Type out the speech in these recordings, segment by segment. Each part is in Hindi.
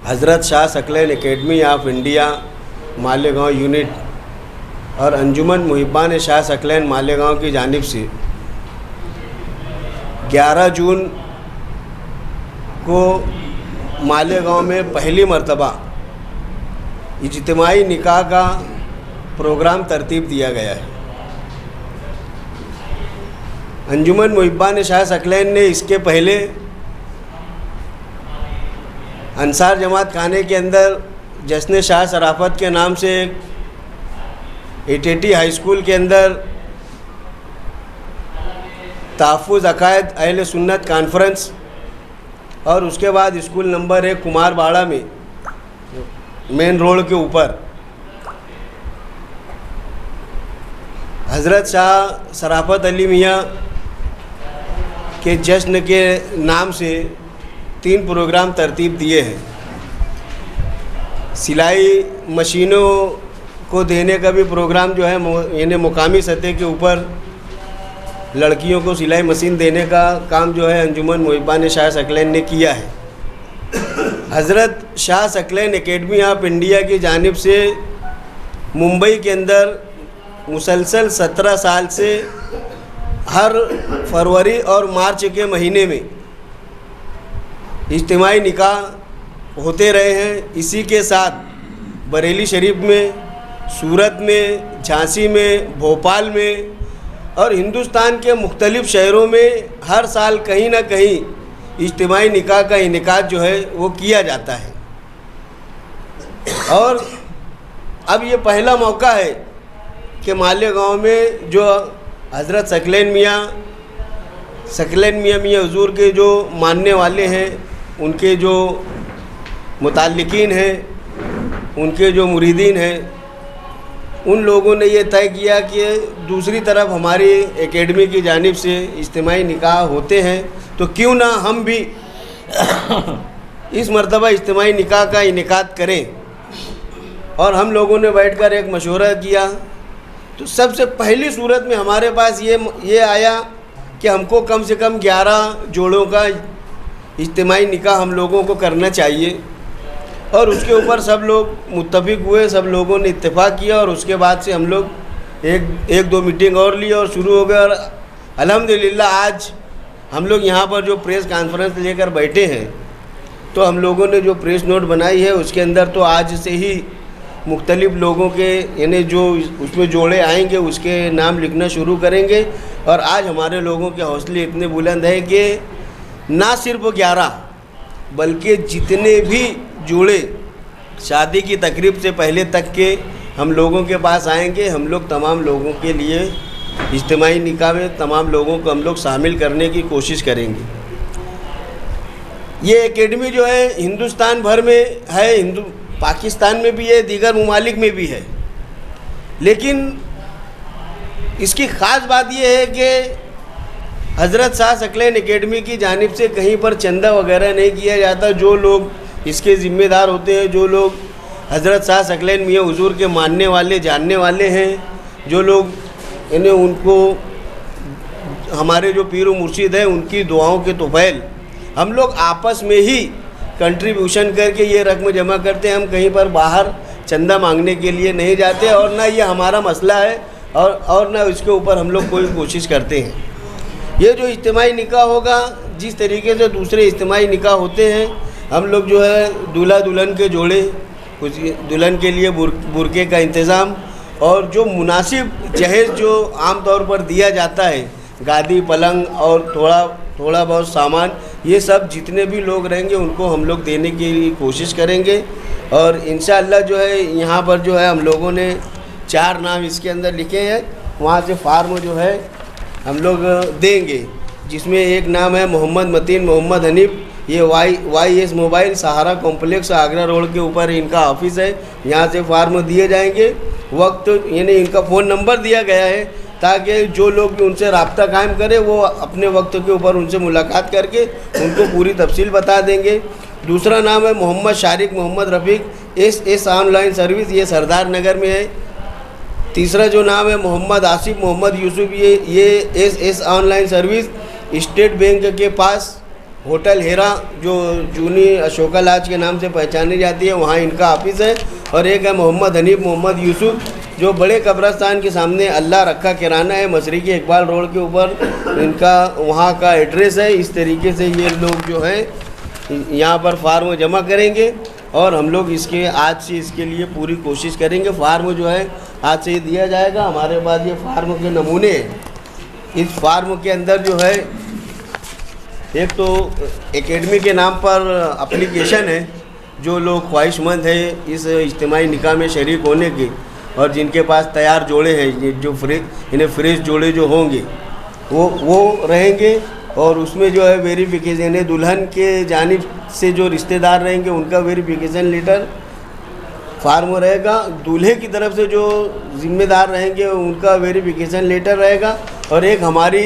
हज़रत Shah Saqlain academy of India Malegaon unit और अंजुमन मुहिब्बान शाह सकलैन मालेगांव की जानिब से 11 जून को मालेगांव में पहली मर्तबा इज्तिमाई निकाह का प्रोग्राम तरतीब दिया गया है। अंजुमन मुहिब्बान शाह सकलैन ने इसके पहले अंसार जमात खाने के अंदर जश्न शाह शराफत के नाम से एटीटी हाई स्कूल के अंदर तहफ़्फ़ुज़ अक़ायद अहले सुन्नत कॉन्फ्रेंस और उसके बाद स्कूल नंबर 1 कुमारबाड़ा में मेन रोड के ऊपर हज़रत शाह शराफत अली मियाँ के जश्न के नाम से 3 प्रोग्राम तरतीब दिए हैं। सिलाई मशीनों को देने का भी प्रोग्राम जो है यानी मुकामी सतह के ऊपर लड़कियों को सिलाई मशीन देने का काम जो है अंजुमन मुहिब्बान शाह सकलैन ने किया है। हज़रत Shah Saqlain academy of India की जानिब से मुंबई के अंदर मुसलसल 17 साल से हर फरवरी और मार्च के महीने में इज्तिमाई निकाह होते रहे हैं। इसी के साथ बरेली शरीफ में, सूरत में, झांसी में, भोपाल में और हिंदुस्तान के मुख्तलिफ़ शहरों में हर साल कहीं ना कहीं इज्तिमाई निकाह का इनेकाद जो है वो किया जाता है। और अब ये पहला मौका है कि मालेगांव में जो हज़रत सकलैन मियाँ हुज़ूर के जो मानने वाले हैं, उनके जो मुताल्लिकीन हैं, उनके जो मुरीदीन हैं, उन लोगों ने ये तय किया कि दूसरी तरफ हमारी एकेडमी की जानिब से इज्तिमाई निकाह होते हैं तो क्यों ना हम भी इस मर्तबा इज्तिमाई निकाह का इनेकाद करें। और हम लोगों ने बैठकर एक मशवरा किया तो सबसे पहली सूरत में हमारे पास ये आया कि हमको कम से कम 11 जोड़ों का इज्तिमाई निकाह हम लोगों को करना चाहिए। और उसके ऊपर सब लोग मुत्तफ़िक़ हुए, सब लोगों ने इत्तेफाक किया और उसके बाद से हम लोग एक दो मीटिंग और ली और शुरू हो गया। और अल्हम्दुलिल्लाह आज हम लोग यहाँ पर जो प्रेस कॉन्फ्रेंस लेकर बैठे हैं तो हम लोगों ने जो प्रेस नोट बनाई है उसके अंदर तो आज से ही मुख्तलिफ़ लोगों के यानी जो उसमें जोड़े आएंगे उसके नाम लिखना शुरू करेंगे। और आज हमारे लोगों के हौसले इतने बुलंद हैं कि ना सिर्फ 11 बल्कि जितने भी जोड़े शादी की तकरीब से पहले तक के हम लोगों के पास आएंगे, हम लोग तमाम लोगों के लिए इज्तिमाई निकाह में तमाम लोगों को हम लोग शामिल करने की कोशिश करेंगे। ये एकेडमी जो है हिंदुस्तान भर में है, पाकिस्तान में भी है, दीगर ममालिक में भी है। लेकिन इसकी ख़ास बात यह है कि हज़रत शाह सकलैन एकेडमी की जानिब से कहीं पर चंदा वगैरह नहीं किया जाता। जो लोग इसके ज़िम्मेदार होते हैं, जो लोग हज़रत शाह सकलैन मियाँ हुज़ूर के मानने वाले, जानने वाले हैं, जो लोग यानी उनको हमारे जो पीर व मुर्शिद हैं उनकी दुआओं के तोफ़ैल हम लोग आपस में ही कंट्रीब्यूशन करके ये रकम जमा करते हैं। हम कहीं पर बाहर चंदा मांगने के लिए नहीं जाते और ना ये हमारा मसला है और ना इसके ऊपर हम लोग कोई कोशिश करते हैं। ये जो इज्तिमाई निकाह होगा, जिस तरीके से दूसरे इज्तिमाई निकाह होते हैं, हम लोग जो है दूल्हा दुल्हन के जोड़े, कुछ दुल्हन के लिए बुरके का इंतज़ाम और जो मुनासिब जहेज़ जो आम तौर पर दिया जाता है, गादी पलंग और थोड़ा बहुत सामान, ये सब जितने भी लोग रहेंगे उनको हम लोग देने की कोशिश करेंगे। और इंशाअल्लाह जो है यहाँ पर जो है हम लोगों ने 4 नाम इसके अंदर लिखे हैं, वहाँ से फार्म जो है हम लोग देंगे, जिसमें एक नाम है मोहम्मद मतीन मोहम्मद हनीफ। ये YS मोबाइल सहारा कॉम्प्लेक्स आगरा रोड के ऊपर इनका ऑफिस है। यहाँ से फार्म दिए जाएंगे। वक्त यानी इनका फ़ोन नंबर दिया गया है ताकि जो लोग भी उनसे रब्ता कायम करें वो अपने वक्त के ऊपर उनसे मुलाकात करके उनको पूरी तफसील बता देंगे। दूसरा नाम है मोहम्मद शारिक मोहम्मद रफ़ीक एस ऑनलाइन सर्विस, ये सरदार नगर में है। तीसरा जो नाम है मोहम्मद आसिफ मोहम्मद यूसुफ, ये S online service state bank के पास होटल हेरा जो जूनी अशोका लॉज के नाम से पहचानी जाती है, वहाँ इनका ऑफिस है। और एक है मोहम्मद हनीफ मोहम्मद यूसुफ, जो बड़े कब्रस्तान के सामने अल्लाह रखा किराना है, मशरिकी इकबाल रोड के ऊपर इनका वहाँ का एड्रेस है। इस तरीके से ये लोग जो है यहाँ पर फार्म जमा करेंगे और हम लोग इसके आज से इसके लिए पूरी कोशिश करेंगे। फार्म जो है आज से ही दिया जाएगा। हमारे पास ये फार्म के नमूने हैं। इस फार्म के अंदर जो है एक तो एकेडमी के नाम पर एप्लीकेशन है, जो लोग ख्वाहिशमंद हैं इस इज्तिमाई निकाह में शरीक होने के और जिनके पास तैयार जोड़े हैं, जो इन्हें फ्रेश जोड़े जो होंगे वो रहेंगे। और उसमें जो है वेरिफिकेशन है, दुल्हन के जानिब से जो रिश्तेदार रहेंगे उनका वेरिफिकेशन लेटर फार्म रहेगा, दूल्हे की तरफ से जो जिम्मेदार रहेंगे उनका वेरिफिकेशन लेटर रहेगा और एक हमारी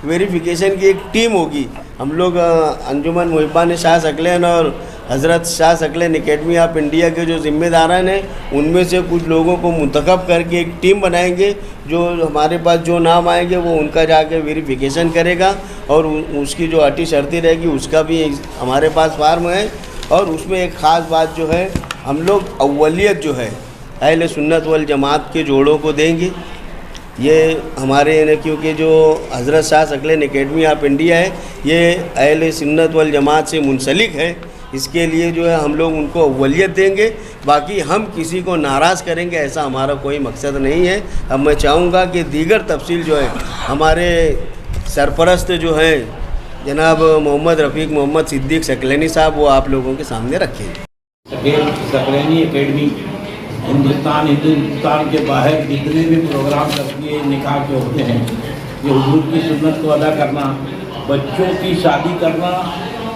वेरिफिकेशन की एक टीम होगी। हम लोग अंजुमन मुहिब्बान शाह सकलैन और हज़रत Shah Saqlain academy of India के जो ज़िम्मेदारान हैं उनमें से कुछ लोगों को मुंतखब करके एक टीम बनाएंगे। जो हमारे पास जो नाम आएंगे वो उनका जाके वेरिफिकेशन करेगा और उसकी जो अटी शर्ती रहेगी उसका भी हमारे पास फार्म है। और उसमें एक ख़ास बात जो है, हम लोग अव्वलियत जो है अहले सुन्नत वल जमात के जोड़ों को देंगे। ये हमारे क्योंकि जो हज़रत Shah Saqlain academy of India है ये अहले सुन्नत वल जमात से मुंसलिक है, इसके लिए जो है हम लोग उनको अव्वलियत देंगे। बाकी हम किसी को नाराज़ करेंगे ऐसा हमारा कोई मकसद नहीं है। अब मैं चाहूँगा कि दीगर तफसील जो है हमारे सरपरस्त जो हैं जनाब मोहम्मद रफ़ीक मोहम्मद सिद्दीक़ सकलैनी साहब वो आप लोगों के सामने रखेंगे। सकलैनी एकेडमी हिंदुस्तान के बाहर जितने भी प्रोग्राम करती है निकाह के होते हैं, ये हुजूर की सुन्नत को अदा करना, बच्चों की शादी करना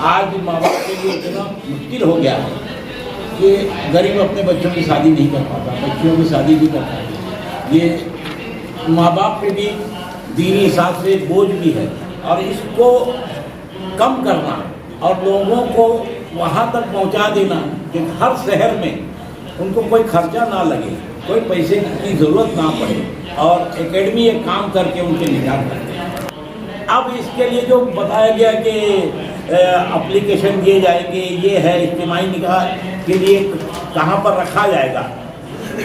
आज माँ बाप के लिए इतना मुश्किल हो गया है कि गरीब अपने बच्चों की शादी नहीं कर पाता, बच्चियों की शादी नहीं कर पाता। ये माँ बाप पे भी दीनी हिसाब से बोझ भी है और इसको कम करना और लोगों को वहाँ तक पहुँचा देना कि हर शहर में उनको कोई खर्चा ना लगे, कोई पैसे की ज़रूरत ना पड़े और एकेडमी एक काम करके उनके निकाह करते। अब इसके लिए जो बताया गया कि एप्लीकेशन दिए जाएंगे, ये है इज्तिमाई निकाह के लिए कहाँ पर रखा जाएगा,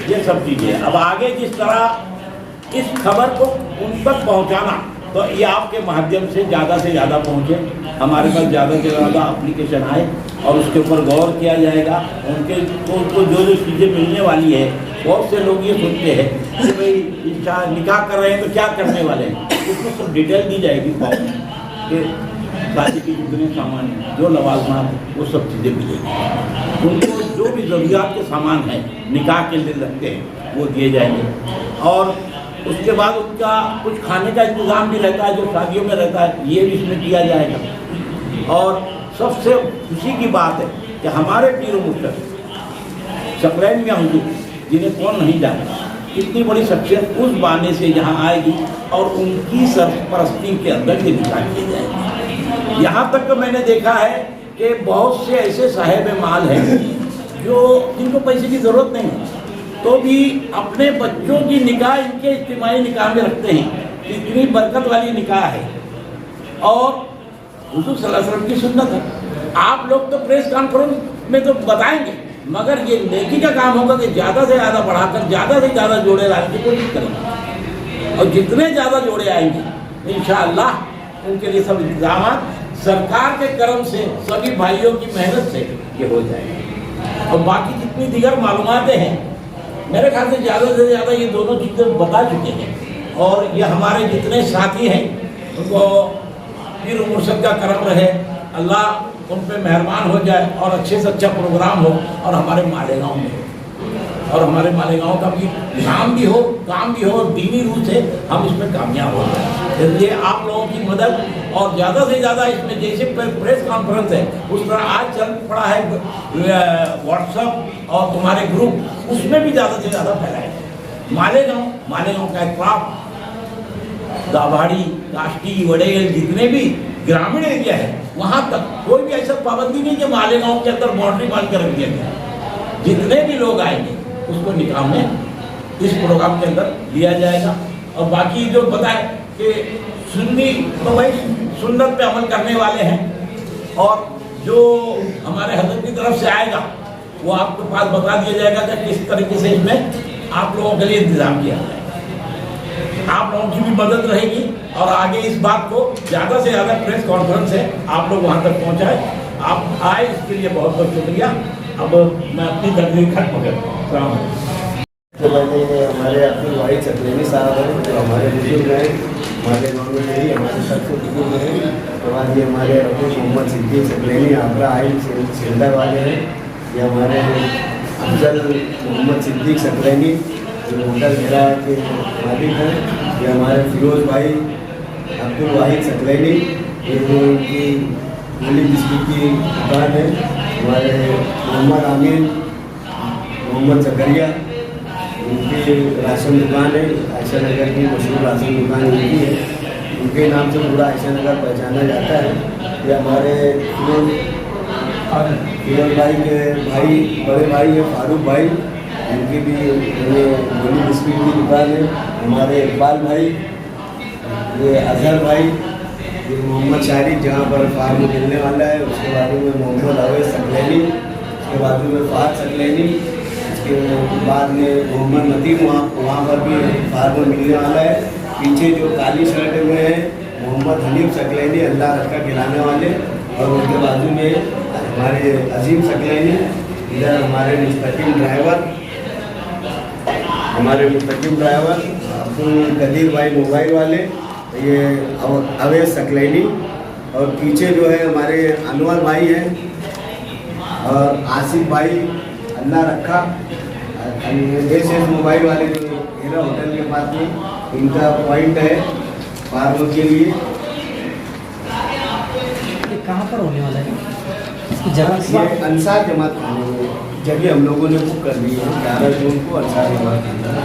ये सब चीज़ें अब आगे जिस तरह इस खबर को उन तक पहुँचाना, तो ये आपके माध्यम से ज़्यादा पहुँचे, हमारे पास ज़्यादा से ज़्यादा एप्लीकेशन आए और उसके ऊपर गौर किया जाएगा। उनको जो चीज़ें मिलने वाली है, बहुत से लोग ये सोचते हैं कि भाई निकाह कर रहे हैं तो क्या करने वाले हैं, उसको सब डिटेल दी जाएगी कि शादी के जितने सामान हैं, जो लवाजमात, वो सब चीज़ें मिलेंगी। उनको जो भी ज़रूरियात के सामान हैं निकाह के लिए लगते हैं वो दिए जाएंगे और उसके बाद उनका कुछ खाने का इंतज़ाम भी रहता है जो शादियों में रहता है, ये भी इसमें किया जाएगा। और सबसे खुशी की बात है कि हमारे पीर मुर्शद सकलैन मियां हुजूर, जिन्हें कौन नहीं जानता, इतनी बड़ी शख्सियत उस बाने से यहाँ आएगी और उनकी सरपरस्ती के अंदर ये निकाह किए जाएंगे। यहाँ तक तो मैंने देखा है कि बहुत से ऐसे साहेब माल हैं जो जिनको पैसे की ज़रूरत नहीं है तो भी अपने बच्चों की निकाह इनके इज्तिमाई निकाह में रखते हैं। इतनी बरकत वाली निकाह है और हुजूर सल्लल्लाहु अलैहि वसल्लम की सुन्नत है। आप लोग तो प्रेस कॉन्फ्रेंस में तो बताएंगे, मगर ये नेकी का काम होगा कि ज़्यादा से ज़्यादा बढ़ाकर ज़्यादा से ज़्यादा जोड़े लाने की कोशिश करेंगे और जितने ज़्यादा जोड़े आएंगे इंशाअल्लाह उनके लिए सब इंतजाम सरकार के करम से, सभी भाइयों की मेहनत से ये हो जाएगा। और बाकी जितनी दीगर मालूमातें हैं मेरे ख्याल से ज़्यादा ये दोनों चीज़ें बता चुके हैं और ये हमारे जितने साथी हैं उनको पीर मुर्शद का करम रहे, अल्लाह उन पे मेहरबान हो जाए और अच्छे से अच्छा प्रोग्राम हो और हमारे मालेगांव में हो और हमारे मालेगांव का भी नाम भी हो, काम भी हो और दीनी रूप से हम इसमें कामयाब हो जाए। इसलिए आप लोगों की मदद और ज़्यादा से ज़्यादा इसमें जैसे प्रेस कॉन्फ्रेंस है उस तरह आज चल पड़ा है व्हाट्सएप और तुम्हारे ग्रुप, उसमें भी ज़्यादा से ज़्यादा फैलाए। मालेगांव का इतराफ़ दाभाड़ी, काष्टी, वडेल जितने भी ग्रामीण एरिया है वहाँ तक कोई भी ऐसा पाबंदी नहीं कि मालेगांव के अंदर बाउंड्री बांध कर रख दिया गया। जितने भी लोग आएंगे उसको निकाह में इस प्रोग्राम के अंदर लिया जाएगा। और बाकी जो बताए कि सुन्नी तो भाई सुन्नत पे अमल करने वाले हैं, और जो हमारे हजरत की तरफ से आएगा वो आपके पास बता दिया जाएगा कि किस तरीके से इसमें आप लोगों के लिए इंतजाम किया जाएगा। आप लोगों की भी मदद रहेगी और आगे इस बात को ज़्यादा से ज़्यादा प्रेस कॉन्फ्रेंस है आप लोग वहाँ तक पहुँचाए। आप आए इसके लिए बहुत बहुत शुक्रिया। अब मैं अपनी तकरीर खत्म करता हूँ। तो मैंने हमारे अब्दुल वाहिद सकलैनी साहब हैं जो हमारे बुजुर्ग हैं, हमारे गाँव में नहीं हमारे सबसे बुजुर्ग हैं। तो आज ये हमारे अब्दुल मोहम्मद सिद्दीक सकलैनी आगरा आइल सेंटर वाले हैं। ये हमारे अफजल मोहम्मद सिद्दीक सकलैनी जो होटल मेरा के मालिक हैं। ये हमारे फिरोज़ भाई अब्दुल वाहिद सकलैनी ये जो इनकी गोली बिस्किट की दुकान है। हमारे मोहम्मद आमीन मोहम्मद जकरिया उनकी राशन दुकान है, आयशा नगर की मशहूर राशन दुकान उनकी है। उनके नाम से पूरा आयशा नगर पहचाना जाता है। ये हमारे फिरोज भाई के भाई बड़े भाई है फारूक भाई, उनकी भी गोली बिस्किट की दुकान है। हमारे इकबाल भाई, ये अजहर भाई, ये मोहम्मद शारिक जहाँ पर फार्म मिलने वाला है उसके बाजू में मोहम्मद अवैस सकलैनी, उसके बाजू में फात सकलैनी, उसके बाद में मोहम्मद नदीम वहाँ पर भी फार्म मिलने वाला है। पीछे जो काली शर्ट में है मोहम्मद हनीफ सकलैनी अल्लाह रखा खिलाने वाले, और उनके बाजू में हमारे अजीम सकलैनी, इधर हमारे मुस्तकिम ड्राइवर अब्दुल कदीर भाई मोबाइल वाले, ये अवैस सकलैनी, और पीछे जो है हमारे अनवर भाई हैं और आसिफ भाई अल्लाह रखा। एस मोबाइल वाले जो हेरा होटल के पास में इनका पॉइंट है फार्म के लिए। कहाँ पर होने वाला है इसकी जगह? ये अंसार जमात खाने में जगह हम लोगों ने बुक कर ली है 11 जून को अंसार जमात खाना।